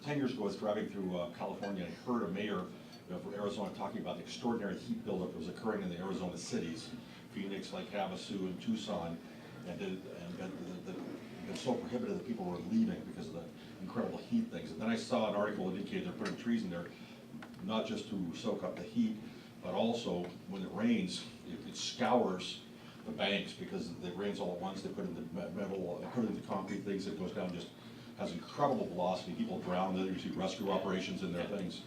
10 years ago, I was driving through California and I heard a mayor for Arizona talking about the extraordinary heat buildup that was occurring in the Arizona cities, Phoenix, Lake Havasu, and Tucson, and it's so prohibitive that people were leaving because of the incredible heat things. And then I saw an article that indicated they're putting trees in there, not just to soak up the heat, but also when it rains, it scours the banks because it rains all at once. They put in the metal, they put in the concrete things that goes down, just has incredible velocity. People drown. Then you see rescue operations in their things.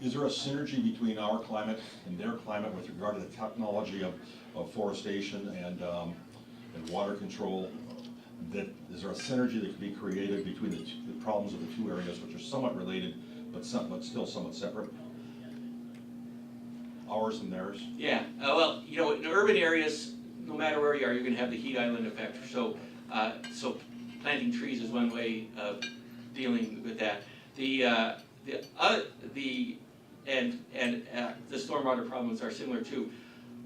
Is there a synergy between our climate and their climate with regard to the technology of forestation and water control? Is there a synergy that could be created between the problems of the two areas, which are somewhat related, but still somewhat separate? Ours and theirs? Yeah, well, in urban areas, no matter where you are, you're going to have the heat island effect. So planting trees is one way of dealing with that. The stormwater problems are similar too.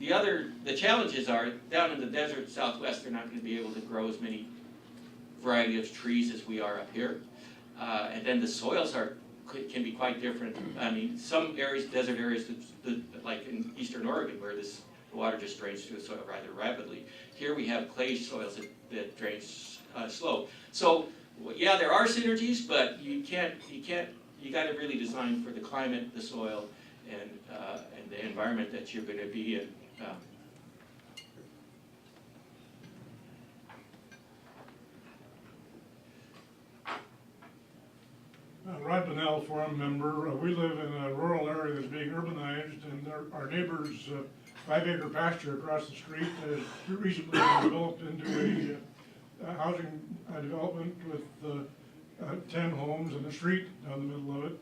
The challenges are down in the desert Southwest, they're not going to be able to grow as many variety of trees as we are up here, and then the soils can be quite different. I mean, some areas, desert areas, like in eastern Oregon, where this the water just drains through the soil rather rapidly. Here we have clay soils that drains slow. So, yeah, there are synergies, but you gotta really design for the climate, the soil, and the environment that you're gonna be in. Rod Bonnell, forum member. We live in a rural area that's being urbanized, and our neighbor's 5-acre pasture across the street has recently been developed into a housing development with 10 homes and a street down the middle of it.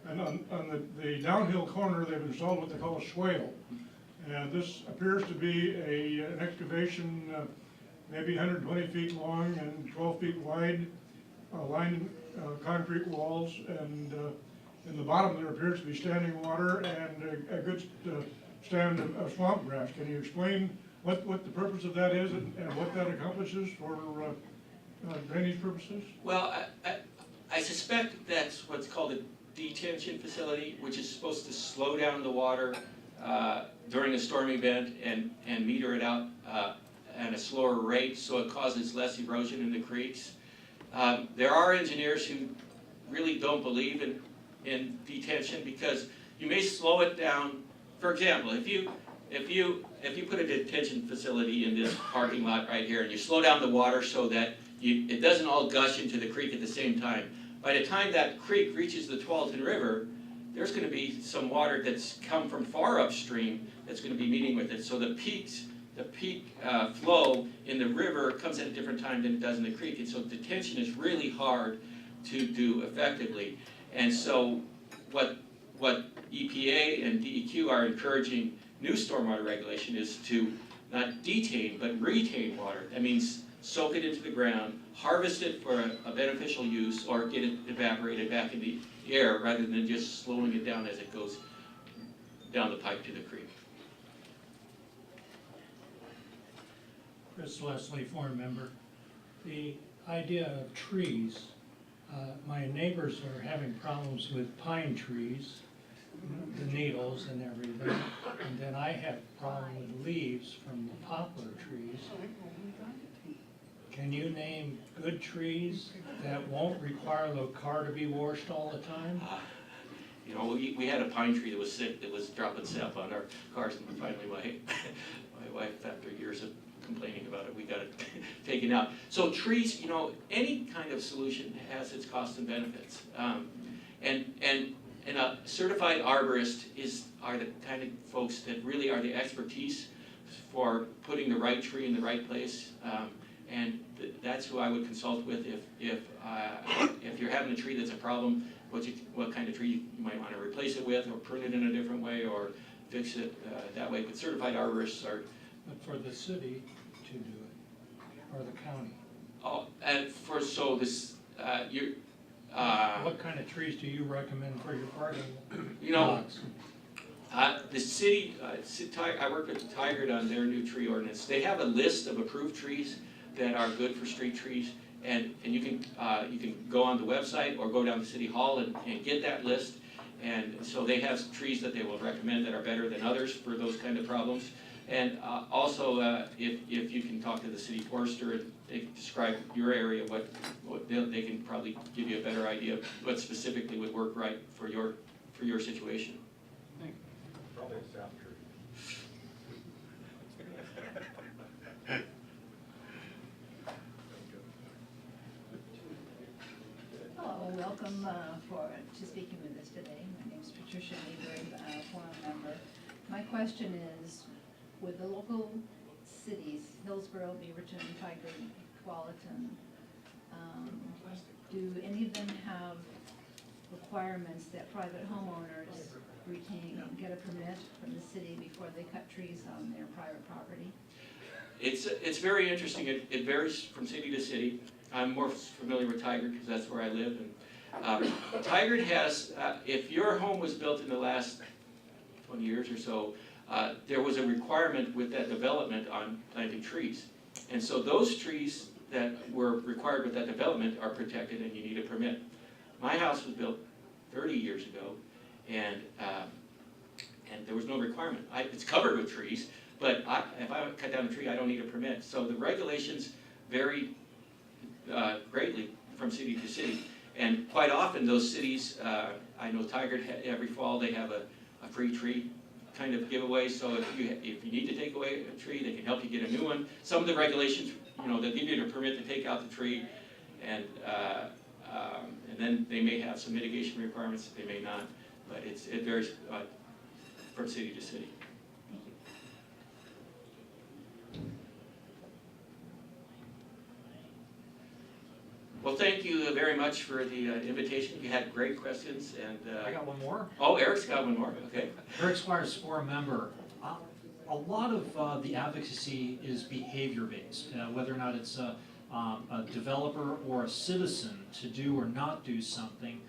And on the downhill corner, they've installed what they call a swale. And this appears to be an excavation maybe 120 feet long and 12 feet wide, lined concrete walls, and in the bottom there appears to be standing water and a good stand of swamp grass. Can you explain what the purpose of that is and what that accomplishes for drainage purposes? Well, I suspect that's what's called a detention facility, which is supposed to slow down the water during a storm event and meter it out at a slower rate, so it causes less erosion in the creeks. There are engineers who really don't believe in detention because you may slow it down. For example, if you put a detention facility in this parking lot right here and you slow down the water so that it doesn't all gush into the creek at the same time, by the time that creek reaches the Tualatin River, there's going to be some water that's come from far upstream that's going to be meeting with it. So the peak flow in the river comes at a different time than it does in the creek, and so detention is really hard to do effectively. And so what EPA and DEQ are encouraging new stormwater regulation is to not detain but retain water. That means soak it into the ground, harvest it for a beneficial use, or get it evaporated back in the air rather than just slowing it down as it goes down the pipe to the creek. Chris Leslie, forum member. The idea of trees, my neighbors are having problems with pine trees, the needles and everything. And then I have problem with leaves from the poplar trees. Can you name good trees that won't require the car to be washed all the time? You know, we had a pine tree that was sick, that was dropping sap on our cars, and finally my wife, after years of complaining about it, we got it taken out. So trees, you know, any kind of solution has its costs and benefits. And a certified arborist are the kind of folks that really are the expertise for putting the right tree in the right place. And that's who I would consult with if you're having a tree that's a problem, what kind of tree you might want to replace it with, or prune it in a different way, or fix it that way. But certified arborists are. But for the city to do it, or the county? Oh, and for so this what kind of trees do you recommend for your parking lots? lots? The city, I work with Tigard on their new tree ordinance. They have a list of approved trees that are good for street trees, and you can go on the website or go down to City Hall and get that list. And so they have trees that they will recommend that are better than others for those kind of problems. And also, if you can talk to the city forester and they can describe your area, what they can probably give you a better idea of what specifically would work right for your situation. Probably a sap tree. Hello, welcome to speaking with us today. My name is Patricia Nieberg, forum member. My question is, with the local cities, Hillsborough, Beaverton, Tigard, Tualatin, do any of them have requirements that private homeowners get a permit from the city before they cut trees on their private property? It's very interesting. It varies from city to city. I'm more familiar with Tigard because that's where I live. And Tigard has, if your home was built in the last 20 years or so, there was a requirement with that development on planting trees. And so those trees that were required with that development are protected and you need a permit. My house was built 30 years ago, and there was no requirement. It's covered with trees, But if I cut down a tree, I don't need a permit. So the regulations vary greatly from city to city. And quite often those cities, I know Tigard, every fall they have a free tree kind of giveaway. So if you need to take away a tree, they can help you get a new one. Some of the regulations, they'll give you a permit to take out the tree, and then they may have some mitigation requirements, they may not. But it varies from city to city. Well, thank you very much for the invitation. You had great questions, and I got one more. oh, Eric's got one more. Okay. Eric Squires, forum member. A lot of the advocacy is behavior-based, whether or not it's a developer or a citizen to do or not do something.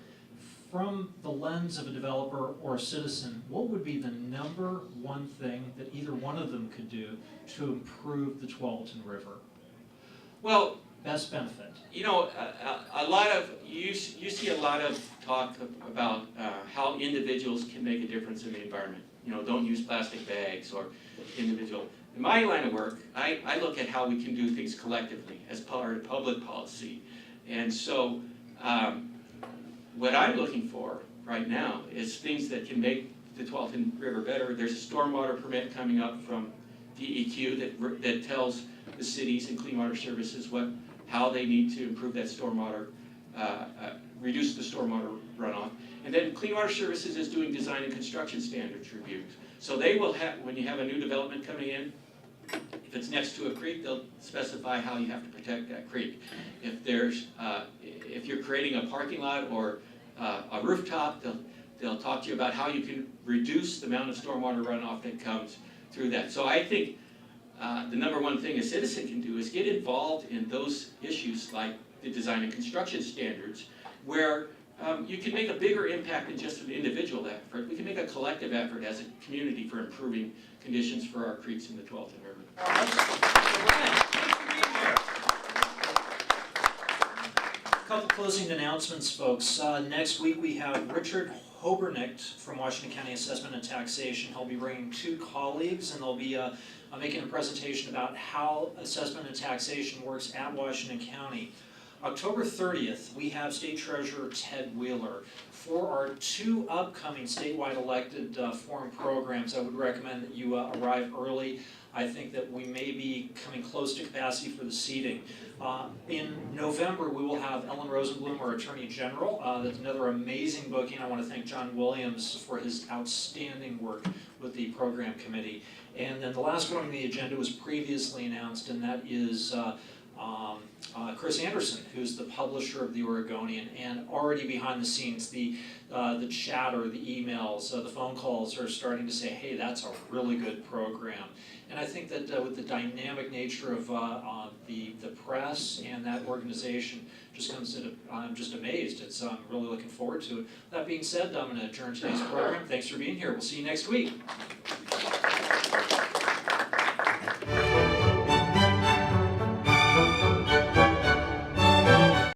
From the lens of a developer or a citizen, what would be the number one thing that either one of them could do to improve the Tualatin River? Well, Best benefit. a lot of you see a lot of talk about how individuals can make a difference in the environment. Don't use plastic bags or individual. In my line of work, I look at how we can do things collectively as part of public policy. And so what I'm looking for right now is things that can make the Tualatin River better. There's a stormwater permit coming up from DEQ that tells the cities and Clean Water Services how they need to improve that stormwater, reduce the stormwater runoff. And then Clean Water Services is doing design and construction standards reviews. So they will have, when you have a new development coming in, if it's next to a creek, they'll specify how you have to protect that creek. If you're creating a parking lot or a rooftop, they'll talk to you about how you can reduce the amount of stormwater runoff that comes through that. So I think the number one thing a citizen can do is get involved in those issues like the design and construction standards, where you can make a bigger impact than just an individual effort. We can make a collective effort as a community for improving conditions for our creeks in the Tualatin River. A couple closing announcements, folks. Next week we have Richard Hobernicht from Washington County Assessment and Taxation. He'll be bringing two colleagues, and they'll be making a presentation about how assessment and taxation works at Washington County. October 30th, we have State Treasurer Ted Wheeler. For our two upcoming statewide elected forum programs, I would recommend that you arrive early. I think that we may be coming close to capacity for the seating. In November, we will have Ellen Rosenblum, our Attorney General. That's another amazing booking. I want to thank John Williams for his outstanding work with the program committee. And then the last one on the agenda was previously announced, and that is Chris Anderson, who's the publisher of the Oregonian, and already behind the scenes, the chatter, the emails, the phone calls are starting to say, hey, that's a really good program. And I think that with the dynamic nature of the press and that organization, I'm just amazed. I'm really looking forward to it. That being said, I'm going to adjourn today's program. Thanks for being here. We'll see you next week.